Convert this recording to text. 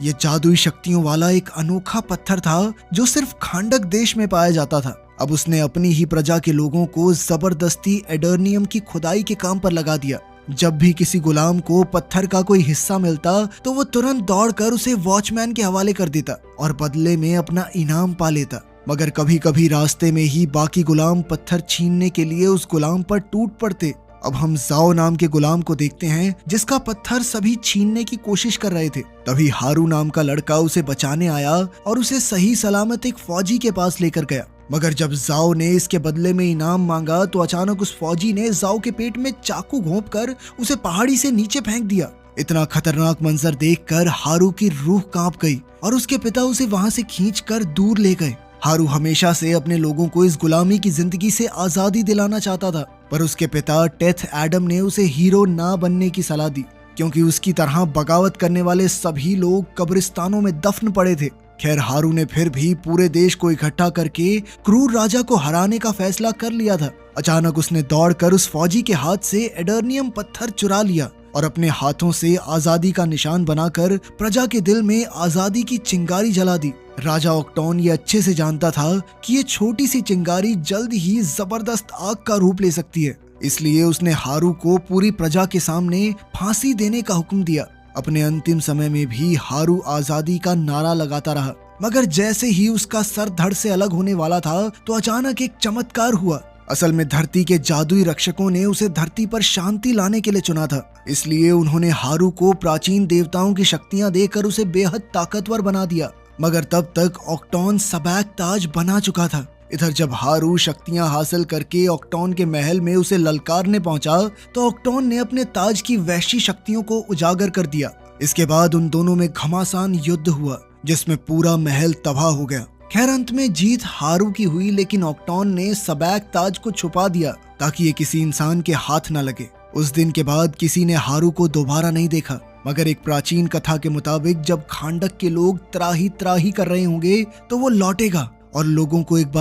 ये जादुई शक्तियों वाला एक अनोखा पत्थर था जो सिर्फ खांडक देश में पाया जाता था। अब उसने अपनी ही प्रजा के लोगों को जबरदस्ती एडर्नियम की खुदाई के काम पर लगा दिया। जब भी किसी गुलाम को पत्थर का कोई हिस्सा मिलता तो वो तुरंत दौड़कर उसे वॉचमैन के हवाले कर देता और बदले में अपना इनाम पा लेता। मगर कभी कभी रास्ते में ही बाकी गुलाम पत्थर छीनने के लिए उस गुलाम पर टूट पड़ते। अब हम जाओ नाम के गुलाम को देखते हैं जिसका पत्थर सभी छीनने की कोशिश कर रहे थे। तभी हारू नाम का लड़का उसे बचाने आया और उसे सही सलामत एक फौजी के पास लेकर गया। मगर जब जाओ ने इसके बदले में इनाम मांगा तो अचानक उस फौजी ने जाओ के पेट में चाकू घोंपकर उसे पहाड़ी से नीचे फेंक दिया। इतना खतरनाक मंजर देखकर हारू की रूह कांप गई और उसके पिता उसे वहां से खींचकर दूर ले गए। हारू हमेशा से अपने लोगों को इस गुलामी की जिंदगी से आजादी दिलाना चाहता था, पर उसके पिता टेथ एडम ने उसे हीरो ना बनने की सलाह दी, क्योंकि उसकी तरह बगावत करने वाले सभी लोग कब्रिस्तानों में दफन पड़े थे। खैर, हारू ने फिर भी पूरे देश को इकट्ठा करके क्रूर राजा को हराने का फैसला कर लिया था। अचानक उसने दौड़कर उस फौजी के हाथ से एडर्नियम पत्थर चुरा लिया और अपने हाथों से आजादी का निशान बनाकर प्रजा के दिल में आजादी की चिंगारी जला दी। राजा ऑक्टोन ये अच्छे से जानता था कि ये छोटी सी चिंगारी जल्द ही जबरदस्त आग का रूप ले सकती है, इसलिए उसने हारू को पूरी प्रजा के सामने फांसी देने का हुक्म दिया। अपने अंतिम समय में भी हारू आजादी का नारा लगाता रहा, मगर जैसे ही उसका सर धड़ से अलग होने वाला था तो अचानक एक चमत्कार हुआ। असल में धरती के जादुई रक्षकों ने उसे धरती पर शांति लाने के लिए चुना था, इसलिए उन्होंने हारू को प्राचीन देवताओं की शक्तियां देकर उसे बेहद ताकतवर बना दिया। मगर तब तक ऑक्टोन सबैक ताज बना चुका था। इधर जब हारू शक्तियां हासिल करके ऑक्टोन के महल में उसे ललकारने पहुंचा तो ऑक्टोन ने अपने ताज की वैश्य शक्तियों को उजागर कर दिया। इसके बाद उन दोनों में घमासान युद्ध हुआ जिसमें पूरा महल तबाह हो गया। खैर, अंत में जीत हारू की हुई, लेकिन ऑक्टोन ने सबैक ताज को छुपा दिया ताकि ये किसी इंसान के हाथ न लगे। उस दिन के बाद किसी ने हारू को दोबारा नहीं देखा, मगर एक प्राचीन कथा के मुताबिक जब खांडक के लोग त्राही त्राही कर रहे होंगे तो वो लौटेगा और लोगों को एक बार